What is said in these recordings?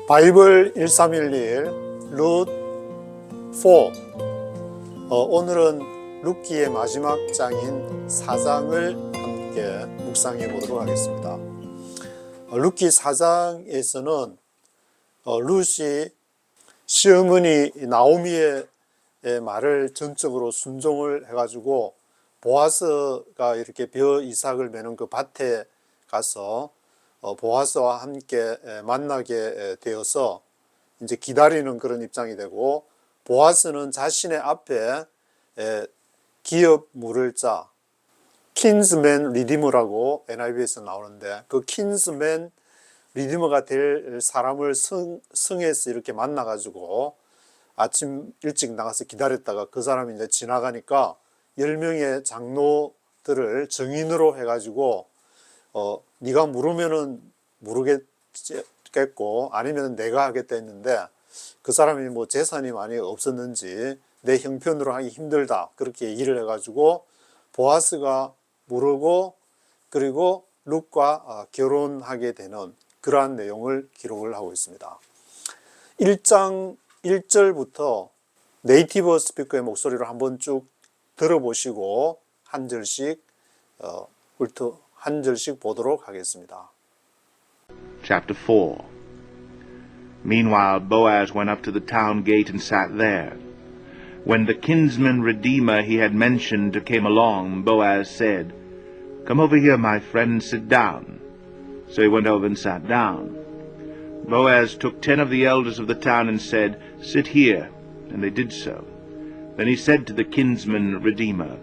바이블 1311 룻 4. 오늘은 룻기의 마지막 장인 4장을 함께 묵상해 보도록 하겠습니다. 룻기 4장에서는 룻이 시어머니 나오미의 말을 전적으로 순종을 해가지고 보아스가 이렇게 벼 이삭을 매는 그 밭에 가서 보아스와 함께 만나게 되어서 이제 기다리는 그런 입장이 되고, 보아스는 자신의 앞에 기업 물을 자 킨스맨 리디머라고 NIV에서 나오는데, 그 킨스맨 리디머가 될 사람을 성에서 이렇게 만나가지고 아침 일찍 나가서 기다렸다가 그 사람이 이제 지나가니까 10명의 장로들을 정인으로 해가지고 네가 물으면은 모르겠고 아니면 내가 하겠다 했는데, 그 사람이 뭐 재산이 많이 없었는지 내 형편으로 하기 힘들다 그렇게 얘기를 해가지고 보아스가 물으고, 그리고 룻과 결혼하게 되는 그러한 내용을 기록을 하고 있습니다. 1장 1절부터 네이티브 스피커의 목소리로 한번 쭉 들어보시고 한 절씩 보도록 하겠습니다. Chapter 4. Meanwhile Boaz went up to the town gate and sat there. When the kinsman redeemer he had mentioned came along, Boaz said, "Come over here, my friend, and sit down." So he went over and sat down. Boaz took 10 of the elders of the town and said, "Sit here," and they did so. Then he said to the kinsman redeemer,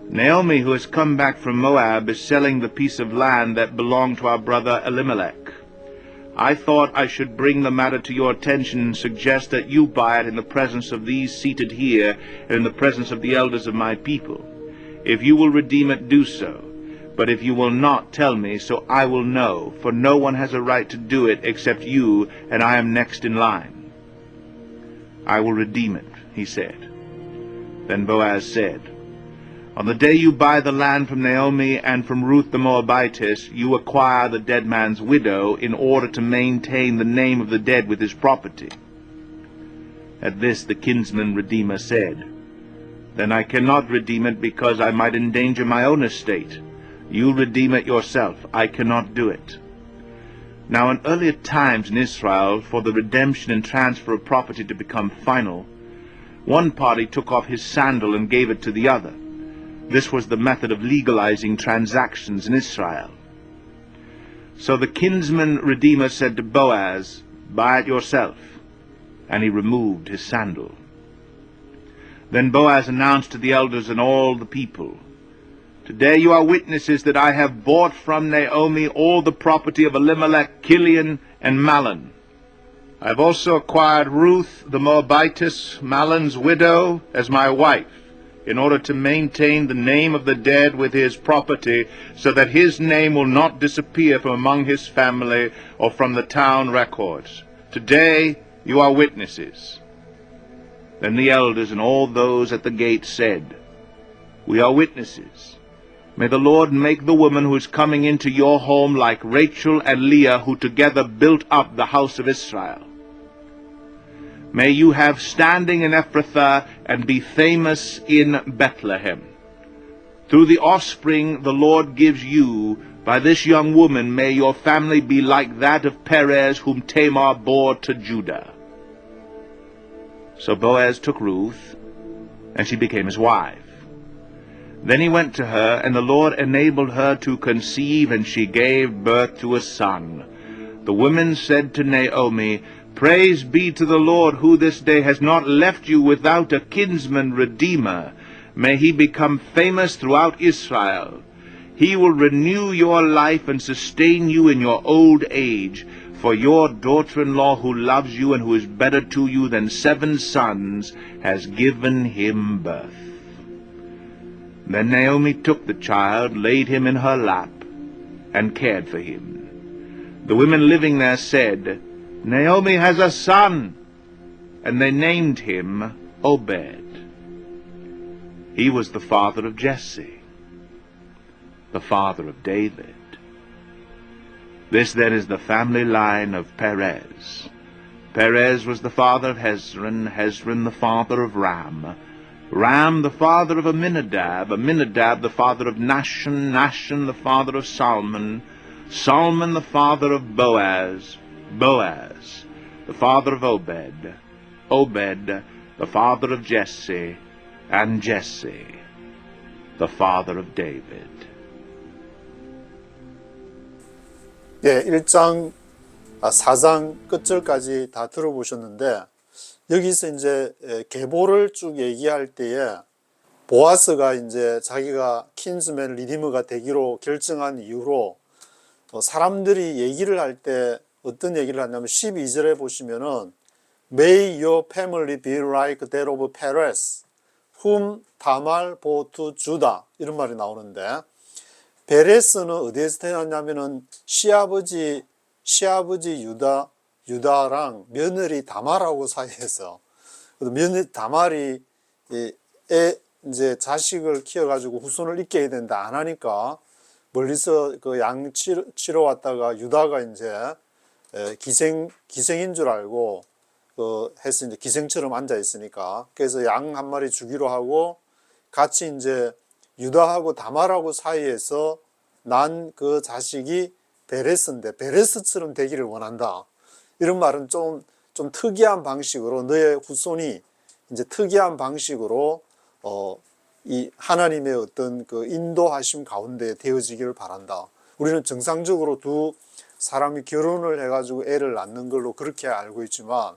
"Naomi, who has come back from Moab, is selling the piece of land that belonged to our brother Elimelech. I thought I should bring the matter to your attention and suggest that you buy it in the presence of these seated here and in the presence of the elders of my people. If you will redeem it, do so. But if you will not, tell me, so I will know, for no one has a right to do it except you, and I am next in line." "I will redeem it," he said. Then Boaz said, "On the day you buy the land from Naomi and from Ruth the Moabitess, you acquire the dead man's widow in order to maintain the name of the dead with his property." At this the kinsman redeemer said, "Then I cannot redeem it because I might endanger my own estate. You redeem it yourself. I cannot do it." Now in earlier times in Israel, for the redemption and transfer of property to become final, one party took off his sandal and gave it to the other. This was the method of legalizing transactions in Israel. So the kinsman redeemer said to Boaz, "Buy it yourself." And he removed his sandal. Then Boaz announced to the elders and all the people, "Today you are witnesses that I have bought from Naomi all the property of Elimelech, Kilion, and Mahlon. I have also acquired Ruth the Moabitess, Mahlon's widow, as my wife, in order to maintain the name of the dead with his property, so that his name will not disappear from among his family or from the town records. Today you are witnesses." Then the elders and all those at the gate said, "We are witnesses. May the Lord make the woman who is coming into your home like Rachel and Leah, who together built up the house of Israel. May you have standing in Ephrathah and be famous in Bethlehem. Through the offspring the Lord gives you, by this young woman may your family be like that of Perez, whom Tamar bore to Judah." So Boaz took Ruth, and she became his wife. Then he went to her, and the Lord enabled her to conceive, and she gave birth to a son. The women said to Naomi, "Praise be to the Lord, who this day has not left you without a kinsman redeemer. May he become famous throughout Israel. He will renew your life and sustain you in your old age. For your daughter-in-law, who loves you and who is better to you than 7 sons, has given him birth." Then Naomi took the child, laid him in her lap, and cared for him. The women living there said, "Naomi has a son," and they named him Obed. He was the father of Jesse, the father of David. This then is the family line of Perez. Perez was the father of Hezron, Hezron the father of Ram, Ram the father of Amminadab, Amminadab the father of Nahshon, Nahshon the father of Salmon, Salmon the father of Boaz, Boaz the father of Obed, Obed the father of Jesse, and Jesse the father of David. 예, 1장 4장 끝절까지 다 들어보셨는데 여기서 이제 계보를 쭉 얘기할 때에 보아스가 이제 자기가 킨즈맨 리디머가 되기로 결정한 이후로 사람들이 얘기를 할 때 어떤 얘기를 하냐면 12절에 보시면은 May your family be like that of Perez, whom Tamar bore to Judah 이런 말이 나오는데 베레스는 어디에서 태어났냐면은 시아버지 유다랑 며느리 다말하고 사이에서 며느리 다말이 이제 자식을 키워가지고 후손을 잇게 해야 되는데 안 하니까 멀리서 그 양 치러 왔다가 유다가 이제 기생인 줄 알고 해서 이제 기생처럼 앉아 있으니까 그래서 양 한 마리 주기로 하고 같이 이제 유다하고 다말하고 사이에서 난 그 자식이 베레스인데 베레스처럼 되기를 원한다. 이런 말은 좀 특이한 방식으로 너의 후손이 이제 특이한 방식으로 이 하나님의 어떤 그 인도하심 가운데 되어지기를 바란다. 우리는 정상적으로 두 사람이 결혼을 해가지고 애를 낳는 걸로 그렇게 알고 있지만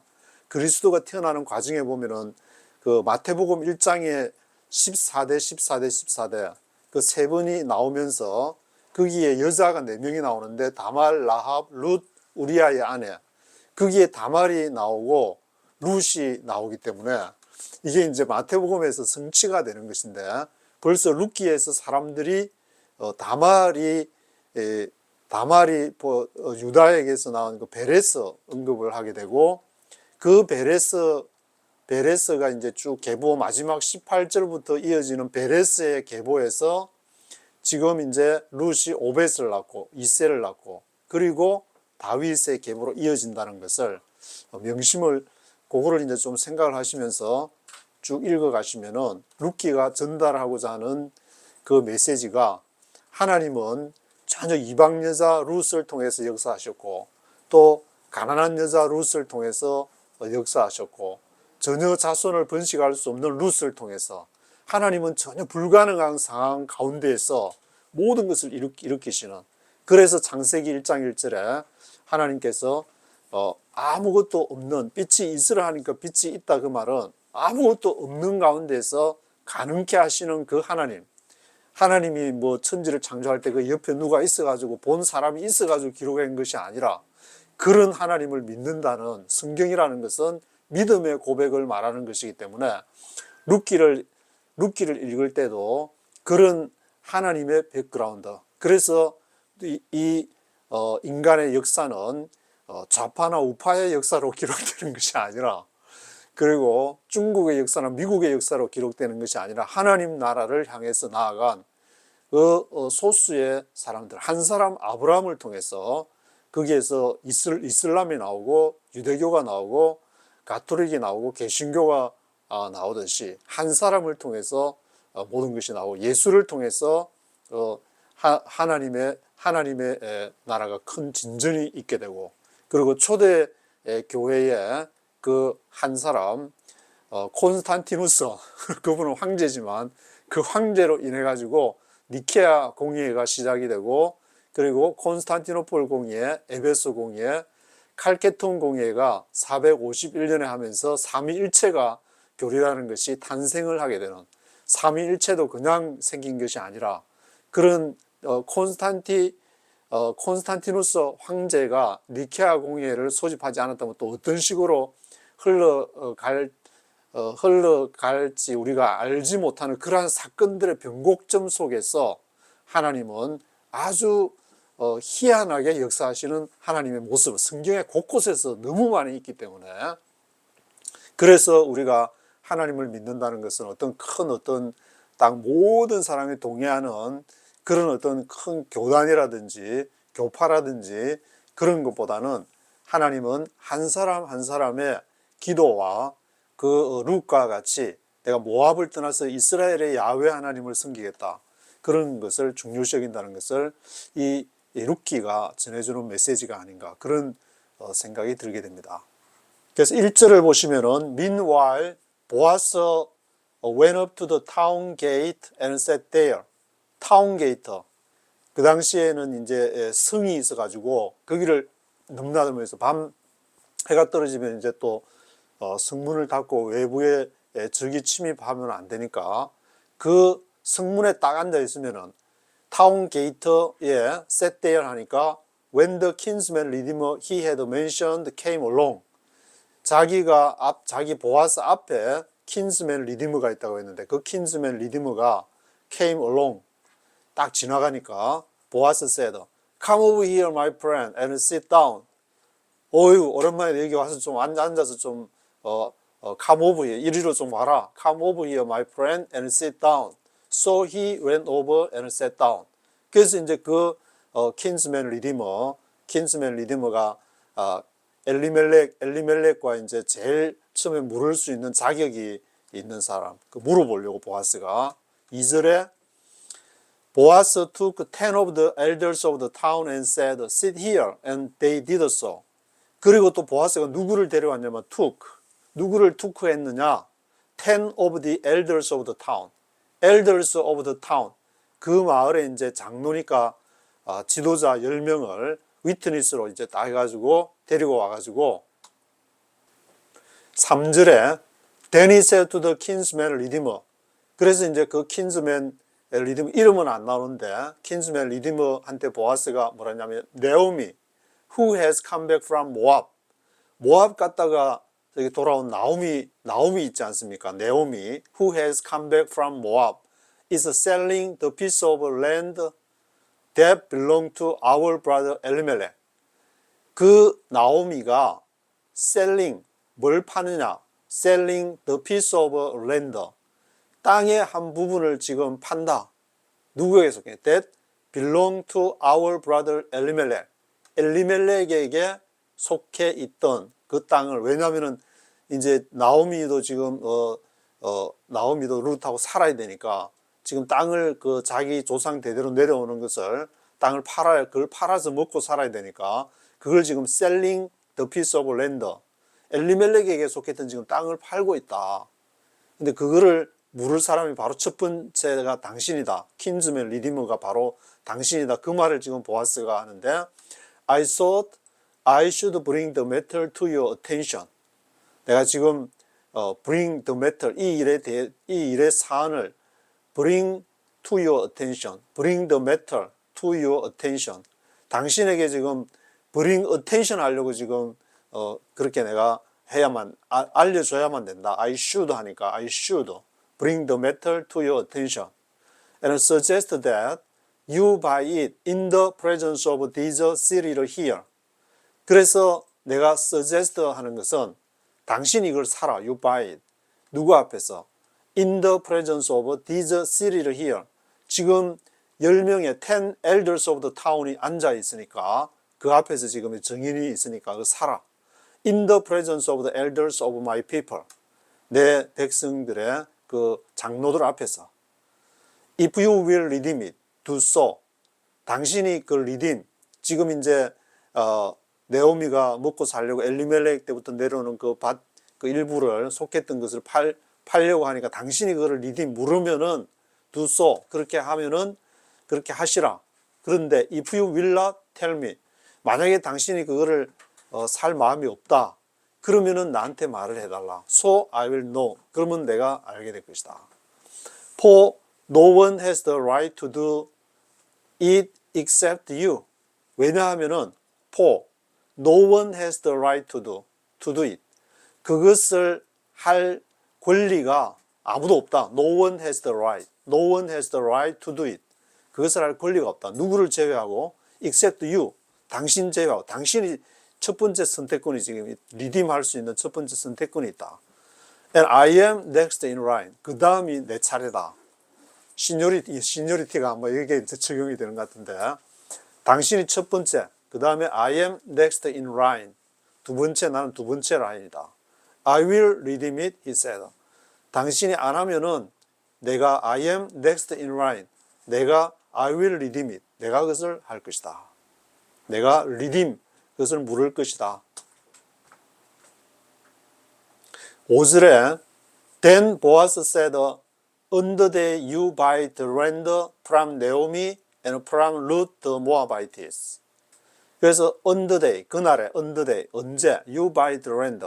그리스도가 태어나는 과정에 보면은 그 마태복음 1장에 14대 그 세 번이 나오면서 거기에 여자가 4명이 나오는데 다말, 라합, 룻, 우리아의 아내 거기에 다말이 나오고 룻이 나오기 때문에 이게 이제 마태복음에서 성취가 되는 것인데 벌써 룻기에서 사람들이 다말이 유다에게서 나온 그 베레스 언급을 하게 되고 그 베레스가 이제 쭉 계보 마지막 18절부터 이어지는 베레스의 계보에서 지금 이제 룻이 오벳을 낳고 이세를 낳고 그리고 다윗의 계보로 이어진다는 것을 명심을 그거를 이제 좀 생각을 하시면서 쭉 읽어 가시면은 룻기가 전달하고자 하는 그 메시지가 하나님은 전혀 이방 여자 룻을 통해서 역사하셨고 또 가난한 여자 룻을 통해서 역사하셨고 전혀 자손을 번식할 수 없는 룻을 통해서 하나님은 전혀 불가능한 상황 가운데에서 모든 것을 일으키시는 그래서 창세기 1장 1절에 하나님께서 아무것도 없는 빛이 있으라 하니까 빛이 있다 그 말은 아무것도 없는 가운데서 가능케 하시는 그 하나님이 뭐 천지를 창조할 때 그 옆에 누가 있어가지고 본 사람이 있어가지고 기록한 것이 아니라 그런 하나님을 믿는다는 성경이라는 것은 믿음의 고백을 말하는 것이기 때문에 룻기를 읽을 때도 그런 하나님의 백그라운드 그래서 인간의 역사는 좌파나 우파의 역사로 기록되는 것이 아니라 그리고 중국의 역사나 미국의 역사로 기록되는 것이 아니라 하나님 나라를 향해서 나아간 그 소수의 사람들 한 사람 아브라함을 통해서 거기에서 이슬람이 나오고 유대교가 나오고 가톨릭이 나오고 개신교가 나오듯이 한 사람을 통해서 모든 것이 나오고 예수를 통해서 하나님의 나라가 큰 진전이 있게 되고 그리고 초대 교회에 그 한 사람 콘스탄티누스 그분은 황제지만 그 황제로 인해 가지고 니케아 공의회가 시작이 되고 그리고 콘스탄티노폴 공의회, 에베소 공의회, 칼케톤 공의회가 451년에 하면서 삼위일체가 교리라는 것이 탄생을 하게 되는 삼위일체도 그냥 생긴 것이 아니라 그런 콘스탄티누스 황제가 니케아 공의회를 소집하지 않았다면 또 어떤 식으로 흘러갈지 우리가 알지 못하는 그러한 사건들의 변곡점 속에서 하나님은 아주 희한하게 역사하시는 하나님의 모습을 성경의 곳곳에서 너무 많이 있기 때문에 그래서 우리가 하나님을 믿는다는 것은 어떤 딱 모든 사람이 동의하는 그런 어떤 큰 교단이라든지 교파라든지 그런 것보다는 하나님은 한 사람 한 사람의 기도와 그 룻과 같이 내가 모압을 떠나서 이스라엘의 야훼 하나님을 섬기겠다. 그런 것을 중요시 여긴다는 것을 이 룻기가 전해주는 메시지가 아닌가 그런 생각이 들게 됩니다. 그래서 1절을 보시면은 Meanwhile, Boaz went up to the town gate and sat there. 타운 게이트. 그 당시에는 이제 성이 있어가지고 거기를 넘나들면서 밤 해가 떨어지면 이제 또 성문을 닫고 외부에 적이 침입하면 안 되니까 그 성문에 딱 앉아 있으면은 타운 게이트에 sat there 하니까 when the kinsman redeemer he had mentioned came along. 자기 보아스 앞에 킨스맨 리디머가 있다고 했는데 그 킨스맨 리디머가 came along 딱 지나가니까 보아스 said, come over here my friend and sit down. 어휴 오랜만에 여기 와서 좀 앉아서 좀 come over here 이리로 좀 와라. come over here my friend and sit down. So he went over and sat down. 그래서 이제 그 킨스맨 리디머가 엘리멜렉과 이제 제일 처음에 물을 수 있는 자격이 있는 사람, 그 물어보려고 보아스가 2절에 Boaz took 10 of the elders of the town and said, sit here, and they did so. 그리고 또 보아스가 누구를 데려왔냐면 누구를 투크했느냐? 10 of the elders of the town. elders of the town. 그 마을에 이제 장로니까 지도자 10명을 위트니스로 이제 딱 해가지고 데리고 와가지고 3절에 Then he said to the kinsman redeemer. 그래서 이제 그 kinsman 리디머 이름은 안 나오는데 킨스맨 리디머한테 보아스가 뭐라냐면 네오미 who has come back from 모압 갔다가 저기 돌아온 나오미 있지 않습니까? 네오미 who has come back from Moab is selling the piece of land that belonged to our brother Elimelech. 그 나오미가 selling 뭘 파느냐? selling the piece of land 땅의 한 부분을 지금 판다. 누구에게 속해? That belong to our brother Elimelech. 엘리멜렉에게 속해 있던 그 땅을 왜냐하면은 이제 나오미도 지금 나오미도 룻하고 살아야 되니까 지금 땅을 그 자기 조상 대대로 내려오는 것을 땅을 그걸 팔아서 먹고 살아야 되니까 그걸 지금 selling the piece of land. 엘리멜렉에게 속했던 지금 땅을 팔고 있다. 근데 그거를 물을 사람이 바로 첫 번째가 당신이다. 킨즈맨 리디머가 바로 당신이다. 그 말을 지금 보아스가 하는데 I thought I should bring the matter to your attention. 내가 지금 bring the matter 이 일의 사안을 bring to your attention. bring the matter to your attention. 당신에게 지금 bring attention 하려고 지금 그렇게 내가 알려줘야만 된다. I should 하니까 I should bring the matter to your attention and suggest that you buy it in the presence of these cities here. 그래서 내가 suggest 하는 것은 당신이 이걸 사라. You buy it. 누구 앞에서? In the presence of these cities here. 지금 10명의 10 elders of the town이 앉아 있으니까 그 앞에서 지금 증인이 있으니까 그거 사라. In the presence of the elders of my people. 내 백성들의 그 장로들 앞에서 If you will redeem it, do so. 당신이 그 redeem, 지금 이제 네오미가 먹고 살려고 엘리멜렉 때부터 내려오는 그 밭, 그 일부를 속했던 것을 팔려고 하니까 당신이 그거를 redeem 물으면은 do so. 그렇게 하면은 그렇게 하시라. 그런데 if you will not tell me, 만약에 당신이 그거를 살 마음이 없다. 그러면은 나한테 말을 해달라. So I will know. 그러면 내가 알게 될 것이다. For no one has the right to do it except you. 왜냐하면은 for no one has the right to do it. 그것을 할 권리가 아무도 없다. No one has the right. No one has the right to do it. 그것을 할 권리가 없다. 누구를 제외하고 except you. 당신 제외하고 당신이 첫 번째 선택권이 지금 리딤할 수 있는 첫 번째 선택권이 있다. And I am next in line. 그 다음이 내 차례다. 시니어리티가 아마 여기에 이제 적용이 되는 것 같은데 당신이 첫 번째, 그 다음에 I am next in line. 두 번째, 나는 두 번째 라인이다. I will redeem it, he said. 당신이 안 하면은 내가 I am next in line. 내가 I will redeem it. 내가 그것을 할 것이다. 내가 redeem, 그것을 물을 것이다. 5절에 Then Boaz said, On the day you buy the land from Naomi and from Ruth the Moabitess. 그래서 on the day, 그날에 on the day, 언제 you buy the land.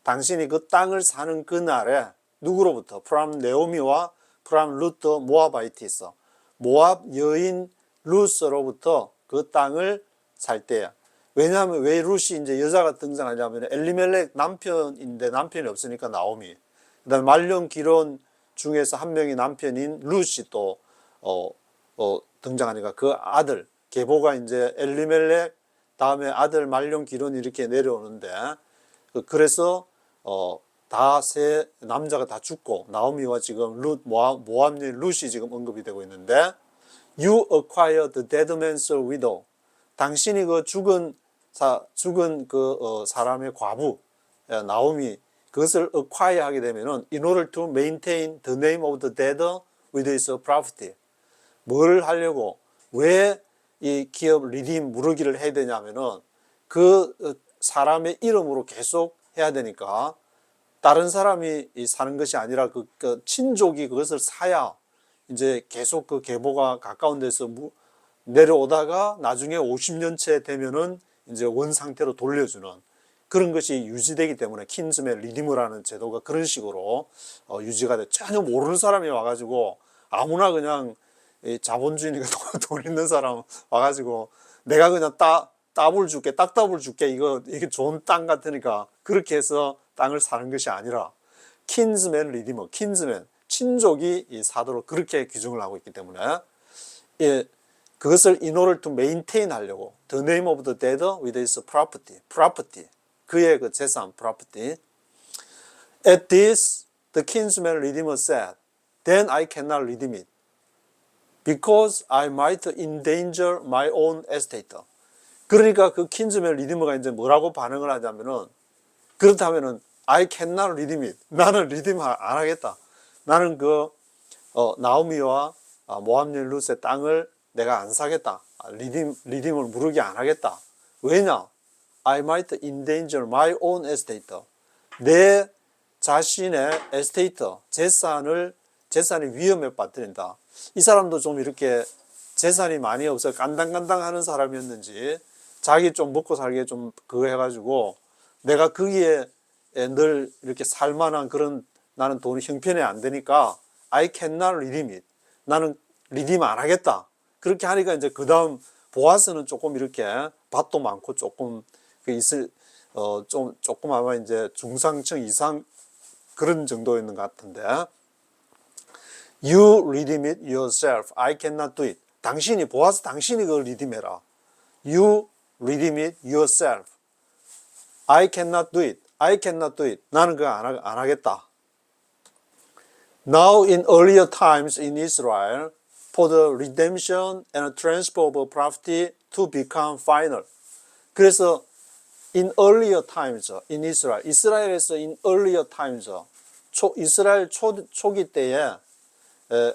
당신이 그 땅을 사는 그날에 누구로부터? From Naomi와 from Ruth the Moabitess. 모압 여인 루스로부터 그 땅을 살 때야. 왜냐하면 왜 룻이 이제 여자가 등장하냐면 엘리멜렉 남편인데 남편이 없으니까 나오미. 그다음에 말년 기론 중에서 한 명이 남편인 룻이 또 등장하니까 그 아들 계보가 이제 엘리멜렉 다음에 아들 말년 기론이 이렇게 내려오는데 그래서 다 세 남자가 다 죽고 나오미와 지금 룻 모압 여인 룻이 지금 언급이 되고 있는데 You acquire the dead man's widow. 당신이 그 죽은 그 사람의 과부 나오미 그것을 acquire 하게 되면은 in order to maintain the name of the dead with his property. 뭘 하려고 왜 이 기업 리딤 무르기를 해야 되냐면은 그 사람의 이름으로 계속 해야 되니까 다른 사람이 사는 것이 아니라 그 친족이 그것을 사야 이제 계속 그 계보가 가까운 데서 내려오다가 나중에 50년째 되면은 이제 원 상태로 돌려주는 그런 것이 유지되기 때문에 킨즈맨 리디머라는 제도가 그런 식으로 유지가 돼. 전혀 모르는 사람이 와가지고 아무나 그냥 자본주의니까 돈 있는 사람 와가지고 내가 그냥 따블 줄게, 딱따블 줄게, 이게 좋은 땅 같으니까 그렇게 해서 땅을 사는 것이 아니라 킨즈맨 리디머, 킨즈맨 친족이 사도록 그렇게 규정을 하고 있기 때문에 그것을 in order to maintain 하려고 the name of the dead with his property 그의 그 재산 property. At this the kinsman redeemer said, then I cannot redeem it because I might endanger my own estate. 그러니까 그 kinsman redeemer가 이제 뭐라고 반응을 하냐면은 그렇다면은 I cannot redeem it. 나는 리딤 안 하겠다. 나는 그 나오미와 모압 여인 룻의 땅을 내가 안 사겠다. 리딤을 무르게 안 하겠다. 왜냐? I might endanger my own estate. 내 자신의 estate, 재산이 위험에 빠뜨린다. 이 사람도 좀 이렇게 재산이 많이 없어 깐당깐당 하는 사람이었는지 자기 좀 먹고 살기에 좀 그거 해가지고 내가 거기에 늘 이렇게 살만한 그런 나는 돈이 형편이 안 되니까 I cannot redeem it. 나는 리딤 안 하겠다. 그렇게 하니까 이제 그 다음 보아스는 조금 이렇게 밭도 많고 조금 조금 아마 이제 중상층 이상 그런 정도였는 것 같은데 You redeem it yourself. I cannot do it. 보아스 당신이 그걸 리딤해라. You redeem it yourself. I cannot do it. I cannot do it. 나는 그거 안 하겠다. Now in earlier times in Israel, for the redemption and transfer of property to become final. 그래서 in earlier times in Israel, 이스라엘에서 in earlier times, 이스라엘 초기 때에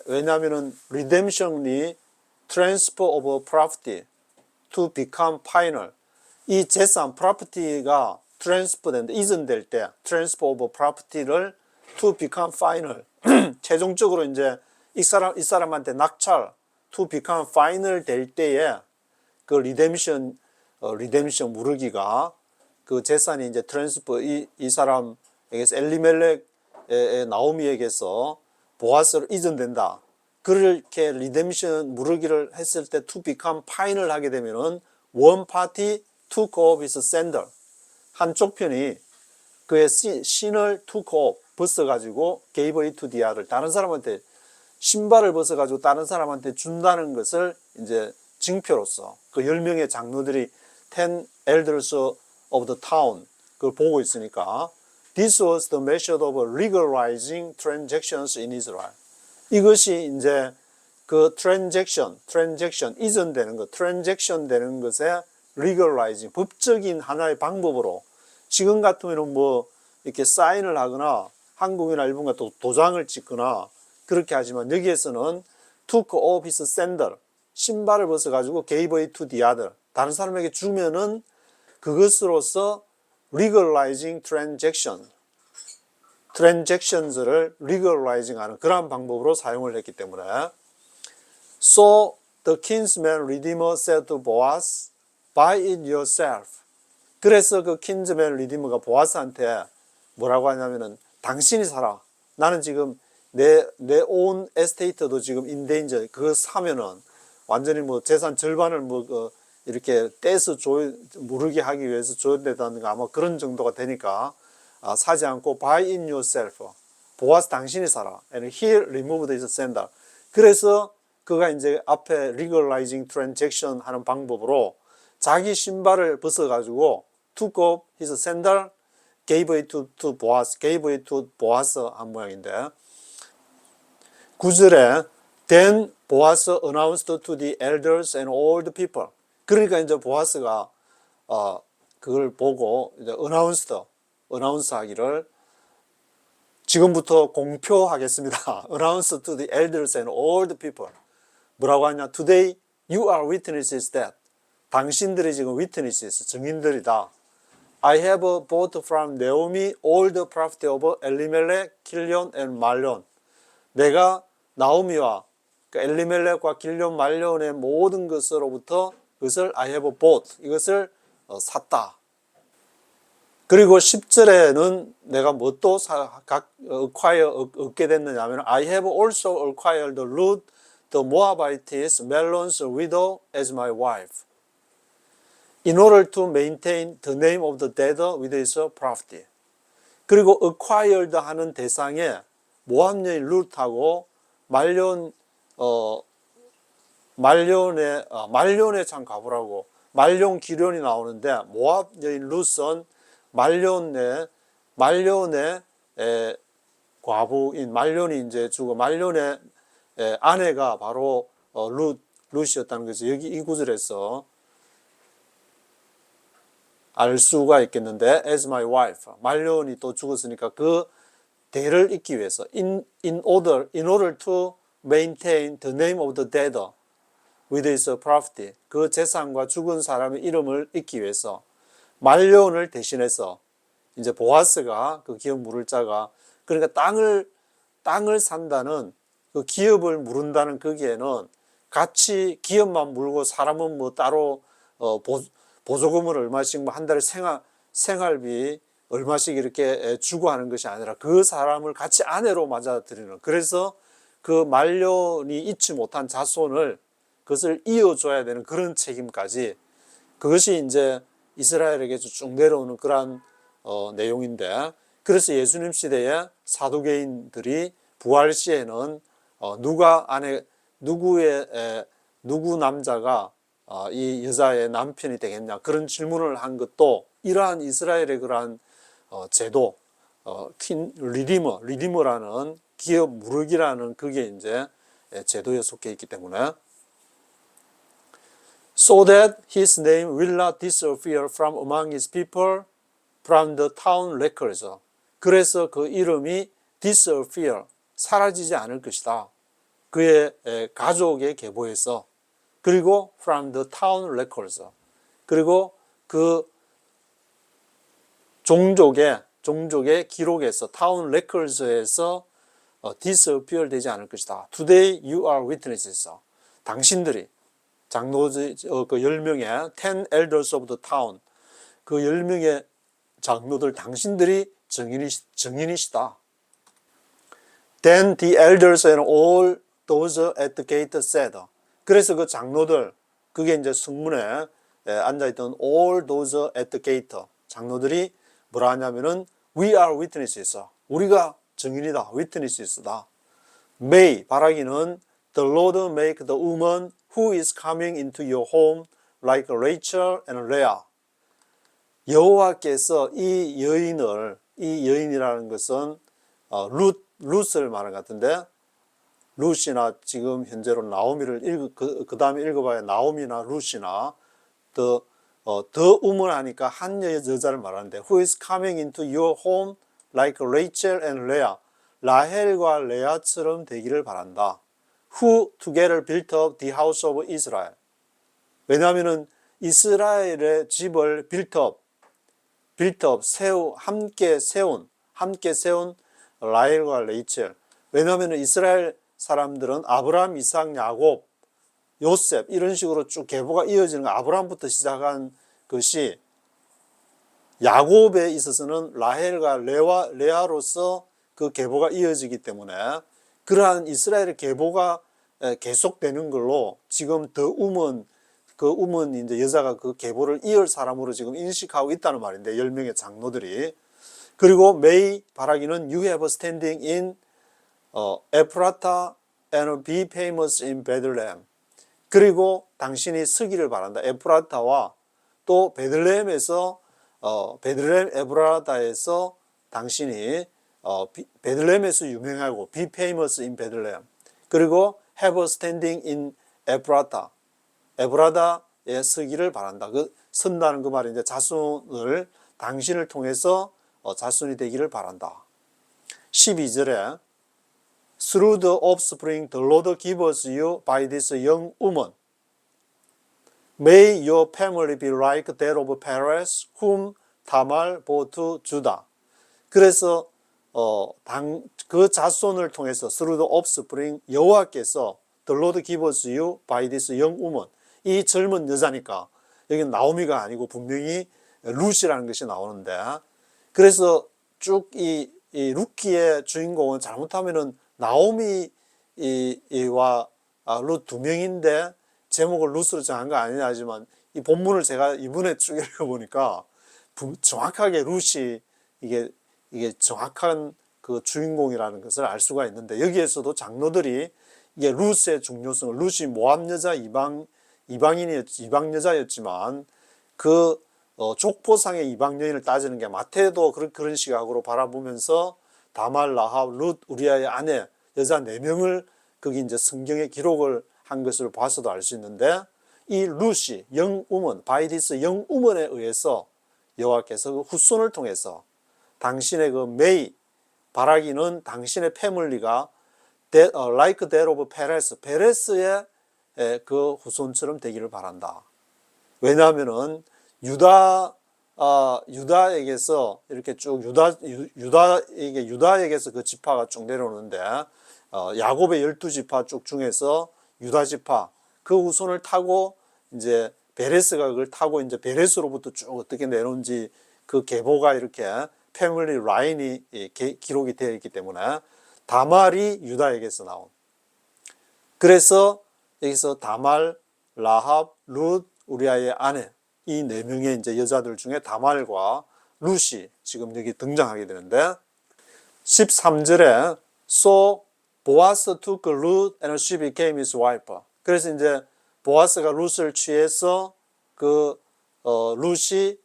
왜냐하면은 redemption이 transfer of property to become final. 이 재산 property가 transfer 된다, 이전될 때 transfer of property를 to become final. 최종적으로 이제 이 사람한테 낙찰 to become final 될 때에 그 redemption 무르기가 그 재산이 이제 트랜스퍼 이 사람에게서 엘리멜렉 나오미에게서 보아스로 이전된다. 그렇게 리뎀션 무르기를 했을 때 to become final 하게 되면은 one party took off his sandal. 한쪽 편이 그의 신을 took off 벗어가지고 gave it to the other. 다른 사람한테 신발을 벗어가지고 다른 사람한테 준다는 것을 이제 징표로서 그 10명의 장로들이 10 elders of the town 그걸 보고 있으니까 This was the method of legalizing transactions in Israel. 이것이 이제 그 transaction 이전되는 것, transaction 되는 것에 legalizing 법적인 하나의 방법으로 지금 같으면은 뭐 이렇게 사인을 하거나 한국이나 일본 같은 도장을 찍거나 그렇게 하지만 여기에서는 took off his sandal, 신발을 벗어가지고 gave it to the other, 다른 사람에게 주면은 그것으로서 legalizing transactions를 legalizing 하는 그러한 방법으로 사용을 했기 때문에 So the kinsman redeemer said to Boaz, buy it yourself. 그래서 그 kinsman redeemer가 보아스한테 뭐라고 하냐면은 당신이 사라. 나는 지금 내 own estate도 지금 in danger. 그거 사면은 완전히 뭐 재산 절반을 뭐 이렇게 떼서 무르게 하기 위해서 줘야 된다든가 아마 그런 정도가 되니까 사지 않고 buy it yourself. 보아스 당신이 사라. And he removed his sandal. 그래서 그가 이제 앞에 legalizing transaction 하는 방법으로 자기 신발을 벗어가지고 took off his sandal, gave it to Boaz, gave it to Boaz 한 모양인데 9절에 Then Boaz announced to the elders and all the people. 그러니까 이제 보아스가 그걸 보고 이제 announce 하기를 지금부터 공표하겠습니다. Announce to the elders and all the people. 뭐라고 하냐? Today you are witnesses that. 당신들이 지금 witnesses, 증인들이다. I have bought from Naomi all the property of Elimelech, Kilion and Mahlon. 내가 나오미와 엘리멜렉과 길련 말련의 모든 것으로부터 그것을 I have bought, 이것을 샀다. 그리고 10절에는 내가 뭣도 얻게 됐느냐 하면 I have also acquired Ruth the Moabitess, Mahlon's widow, as my wife, in order to maintain the name of the debtor with his property. 그리고 acquired 하는 대상에 모압 여인 룻하고 말련의 참 가보라고 말련 기련이 나오는데 모압 여인 룻은 말련의 과부인 말련이 이제 죽어 말련의 아내가 바로 룻이었다는 거죠. 여기 이 구절에서 알 수가 있겠는데 as my wife 말련이 또 죽었으니까 그 대를 잇기 위해서 in order to maintain the name of the debtor with his property 그 재산과 죽은 사람의 이름을 잇기 위해서 말련을 대신해서 이제 보아스가 그 기업 물을 자가 그러니까 땅을 산다는 그 기업을 물은다는 거기에는 같이 기업만 물고 사람은 뭐 따로 보조금을 얼마씩 뭐 한 달에 생활비 얼마씩 이렇게 주고 하는 것이 아니라 그 사람을 같이 아내로 맞아들이는 그래서 그 말년이 잊지 못한 자손을 그것을 이어줘야 되는 그런 책임까지 그것이 이제 이스라엘에게서 쭉 내려오는 그러한 내용인데 그래서 예수님 시대에 사두개인들이 부활 시에는 누구 남자가 이 여자의 남편이 되겠냐 그런 질문을 한 것도 이러한 이스라엘의 그러한 제도 리디머라는 기업 무르기라는 그게 이제 제도에 속해 있기 때문에 so that his name will not disappear from among his people from the town records. 그래서 그 이름이 disappear 사라지지 않을 것이다. 그의 가족의 계보에서 그리고 from the town records 그리고 그 종족의 기록에서 town records에서 disappear 되지 않을 것이다. Today you are witnesses. 당신들이 장로들 그 10명의 10 elders of the town 그 10명의 장로들 당신들이 증인이시다. Then the elders and all those at the gate said. 그래서 그 장로들 그게 이제 성문에 앉아있던 all those at the gate 장로들이 뭐라 하냐면은 we are witnesses. 우리가 증인이다. witnesses다. May 바라기는 the Lord make the woman who is coming into your home like Rachel and Leah. 여호와께서 이 여인이라는 것은 룻을 말하는 것 같은데 룻이나 지금 현재로 나오미를 그 다음에 읽어봐야 나오미나 룻이나 또 더 우먼하니까 한 여자를 말하는데 who is coming into your home like Rachel and Leah. 라헬과 레아처럼 되기를 바란다. who together built up the house of Israel. 왜냐하면은 이스라엘의 집을 built up, 함께 세운 라헬과 레이첼. 왜냐하면 이스라엘 사람들은 아브라함, 이삭, 야곱, 요셉 이런 식으로 쭉 계보가 이어지는 거, 아브라함부터 시작한 것이 야곱에 있어서는 라헬과 레아로서 그 계보가 이어지기 때문에 그러한 이스라엘의 계보가 계속되는 걸로 지금 더 우먼, 그 우먼 이제 여자가 그 계보를 이을 사람으로 지금 인식하고 있다는 말인데 10명의 장로들이. 그리고 메이 바라기는 You have a standing in Ephrata and be famous in Bethlehem. 그리고 당신이 서기를 바란다. 에프라타와 또 베들레헴에서 베들레헴 에브라다에서 당신이 베들레헴에서 유명하고 be famous in Bethlehem. 그리고 have a standing in 에브라타. 에브라다에 서기를 바란다. 그 선다는 그 말이 이제 자손을 당신을 통해서 자손이 되기를 바란다. 12절에 Through the offspring the Lord gives you by this young woman. May your family be like that of Perez, whom Tamar bore to Judah. 그래서 그 자손을 통해서 through the offspring 여호와께서 the Lord gives you by this young woman. 이 젊은 여자니까 여기는 나오미가 아니고 분명히 룻이라는 것이 나오는데 그래서 쭉 이 루키의 주인공은 잘못하면은 나오미와 룻 두 명인데 제목을 룻으로 정한 거 아니냐 하지만 이 본문을 제가 이번에 쭉 읽어보니까 정확하게 룻이 이게 정확한 그 주인공이라는 것을 알 수가 있는데 여기에서도 장로들이 이게 룻의 중요성을 룻이 모압 여자 이방 여자였지만 그 족보상의 이방 여인을 따지는 게 마태도 그런 시각으로 바라보면서 다말, 라합, 룻, 우리아의 아내 여자 4명을 거기 이제 성경에 기록을 한 것을 봐서도 알 수 있는데 이 룻이 영우먼, 바이디스 영우먼에 의해서 여호와께서 그 후손을 통해서 당신의 그 메이 바라기는 당신의 패밀리가 like that of 페레스의 그 후손처럼 되기를 바란다. 왜냐하면은 유다에게서 이렇게 쭉 유다에게서 그 지파가 쭉 내려오는데 야곱의 12지파 쭉 중에서 유다 지파 그 후손을 타고 이제 베레스가 그걸 타고 이제 베레스로부터 쭉 어떻게 내려온지 그 계보가 이렇게 패밀리 라인이 기록이 되어 있기 때문에 다말이 유다에게서 나온. 그래서 여기서 다말, 라합, 룻, 우리아의 아내 이 4명의 이제 여자들 중에 다말과 룻이 지금 여기 등장하게 되는데 13절에 So Boaz took Ruth and she became his wife. 그래서 이제 보아스가 룻을 취해서 그 룻이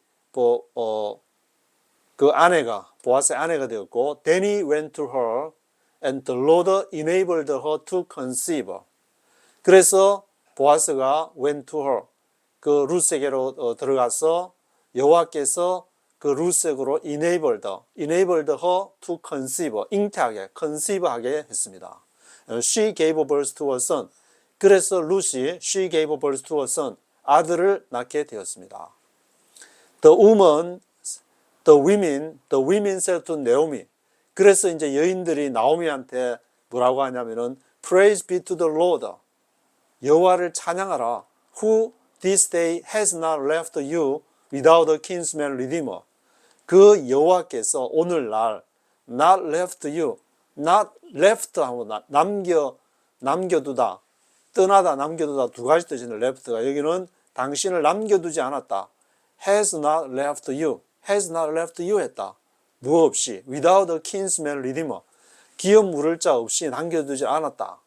그 아내가 보아스의 아내가 되었고 Then he went to her and the Lord enabled her to conceive. 그래서 보아스가 went to her 그 룻에게로 들어가서 여호와께서 그 룻에게로 enabled her to conceive 잉태하게 conceive하게 했습니다. She gave birth to a son. 그래서 룻이 she gave birth to a son 아들을 낳게 되었습니다. The women said to Naomi. 그래서 이제 여인들이 나오미한테 뭐라고 하냐면은 Praise be to the Lord. 여호와를 찬양하라. Who this day has not left you without a kinsman redeemer. 그 여호와께서 오늘날 not left you, not left 하고 남겨두다, 떠나다, 남겨두다 두 가지 뜻이는 left가 여기는 당신을 남겨두지 않았다. has not left you, has not left you 했다. 무엇 없이 without a kinsman redeemer. 기업 물을 자 없이 남겨두지 않았다.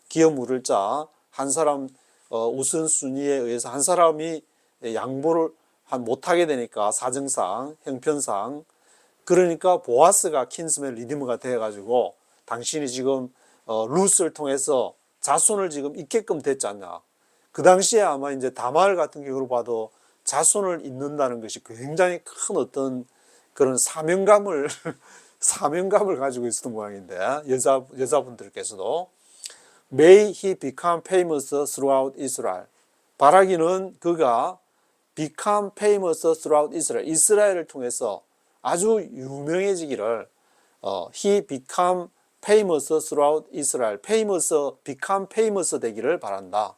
기업 물을 자 한 사람 우선순위에 의해서 한 사람이 양보를 못하게 되니까 사정상, 형편상 그러니까 보아스가 킨스맨 리디머가 되어가지고 당신이 지금 룻을 통해서 자손을 지금 있게끔 됐지 않냐. 그 당시에 아마 이제 다말 같은 경우로 봐도 자손을 잇는다는 것이 굉장히 큰 어떤 그런 사명감을 사명감을 가지고 있었던 모양인데, 여자분들께서도 May he become famous throughout Israel. 바라기는 그가 become famous throughout Israel. 이스라엘을 통해서 아주 유명해지기를, he become famous throughout Israel. famous, become famous 되기를 바란다.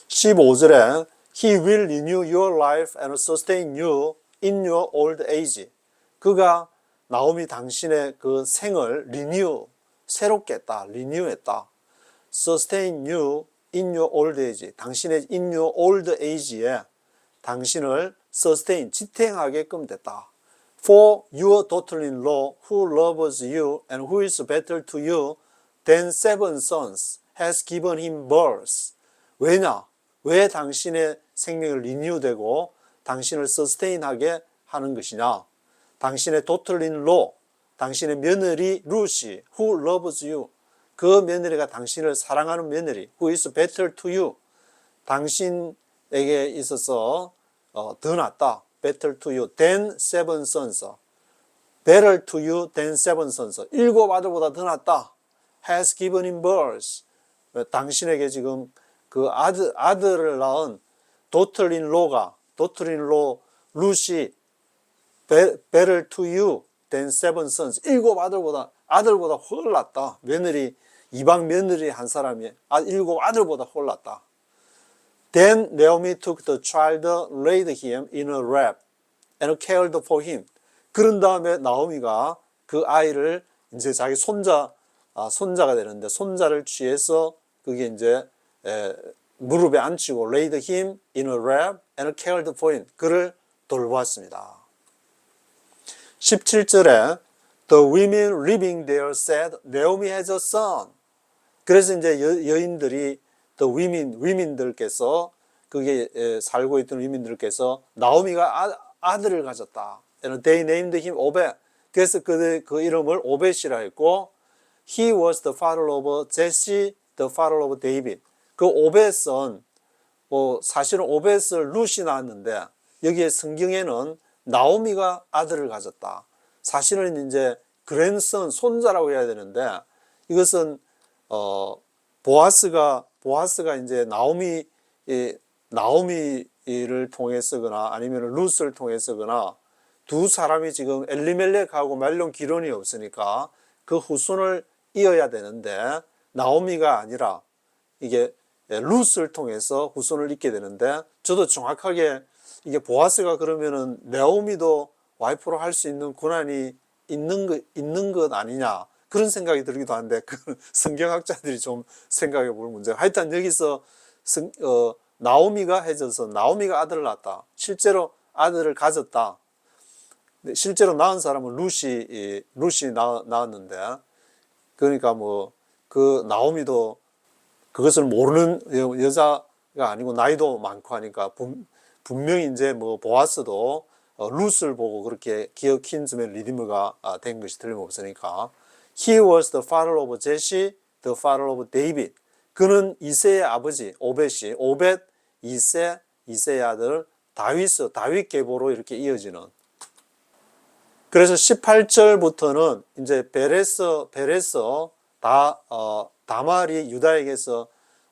15절에 He will renew your life and sustain you in your old age. 그가 나오미 당신의 그 생을 renew, 새롭게 했다, renew했다. sustain you in your old age. 당신의 in your old age에 당신을 sustain, 지탱하게끔 됐다. For your daughter-in-law who loves you and who is better to you than 7 sons has given him birth. 왜냐? 왜 당신의 생명을 리뉴되고 당신을 서스테인하게 하는 것이냐? 당신의 daughter-in-law, 당신의 며느리 루시, who loves you, 그 며느리가 당신을 사랑하는 며느리, who is better to you, 당신에게 있어서 더 낫다, better to you than 7 sons, better to you than 7 sons, 7 아들보다 더 낫다, has given him birth, 당신에게 지금 그 아들을 낳은 daughter-in-law 루시, better to you than 7 sons, 7 아들보다 훨 낫다. 며느리, 이방 며느리 한 사람이 7 아들보다 훨 낫다. Then Naomi took the child, laid him in a wrap, and cared for him. 그런 다음에 나오미가 그 아이를 이제 자기 손자가 되는데, 손자를 취해서 그게 이제 무릎에 앉히고 laid him in a wrap and cared for him. 그를 돌보았습니다. 17절에 The women living there said, Naomi has a son. 그래서 이제 여인들이 The women들께서 그게 살고 있던 위민들께서 나오미가 아들을 가졌다. And they named him Obed. 그래서 그 이름을 오벳이라 했고, He was the father of Jesse, the father of David. 그 오벳은 사실은 오벳을 룻이 낳았는데 여기에 성경에는 나오미가 아들을 가졌다. 사실은 이제 그랜선, 손자라고 해야 되는데 이것은 보아스가 이제 나오미를 통해서거나 아니면 룻을 통해서거나 두 사람이 지금 엘리멜렉하고 말론 기론이 없으니까 그 후손을 이어야 되는데 나오미가 아니라 이게 룻을 통해서 후손을 잇게 되는데, 저도 정확하게 이게 보아스가 그러면은 나오미도 와이프로 할 수 있는 권한이 있는 것 아니냐 그런 생각이 들기도 한데, 그 성경학자들이 좀 생각해 볼 문제가, 하여튼 여기서 나오미가 해져서 나오미가 아들을 낳았다. 실제로 아들을 가졌다. 실제로 낳은 사람은 룻이 낳았는데, 그러니까 그 나오미도 그것을 모르는 여자가 아니고 나이도 많고 하니까 분명히 이제 보아스도 룻을 보고 그렇게 기어 킨즈맨 리디머가 된 것이 틀림없으니까. He was the father of Jesse, the father of David. 그는 이새의 아버지 오벳이, 오벳, 이새의 아들 다윗 계보로 이렇게 이어지는. 그래서 18절부터는 이제 다말이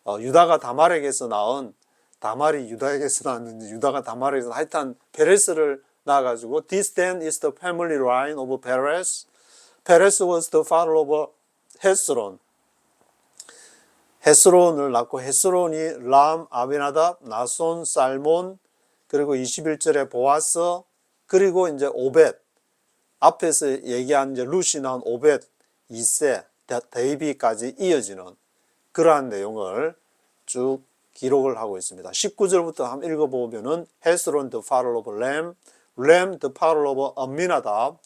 유다가 다말에게서 낳은, 다말이 유다에게서 낳았는지 유다가 다말에게서, 하여튼 베레스를 낳아가지고 This then is the family line of Perez. Perez was the father of Hezron. 헤스론을 낳고 헤스론이 람, 아비나답, 나손, 살몬, 그리고 21절에 보아스, 그리고 이제 오벳, 앞에서 얘기한 이제 룻이 낳은 오벳, 이새, 데이비까지 이어지는 그러한 내용을 쭉 기록을 하고 있습니다. 19절부터 한번 읽어보면은 헤스론 the father of Ram, Ram the father of Amminadab,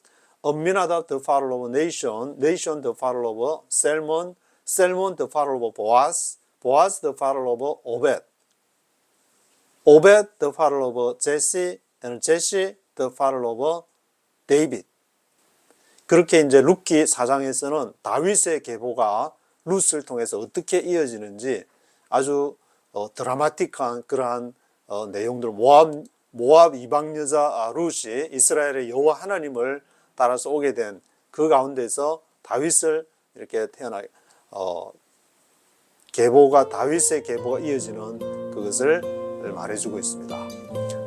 Amminadab the father of Nation, Nation the father of Salmon, Salmon the father of Boaz, Boaz the father of Obed, Obed the father of Jesse, and Jesse the father of David. 그렇게 이제 룻기 4장에서는 다윗의 계보가 룻을 통해서 어떻게 이어지는지 아주 드라마틱한 그러한 내용들, 모압 이방 여자 룻이 이스라엘의 여호와 하나님을 따라서 오게 된 그 가운데서 다윗을 이렇게 다윗의 계보가 이어지는 그것을 말해주고 있습니다.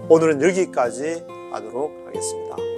오늘은 여기까지 하도록 하겠습니다.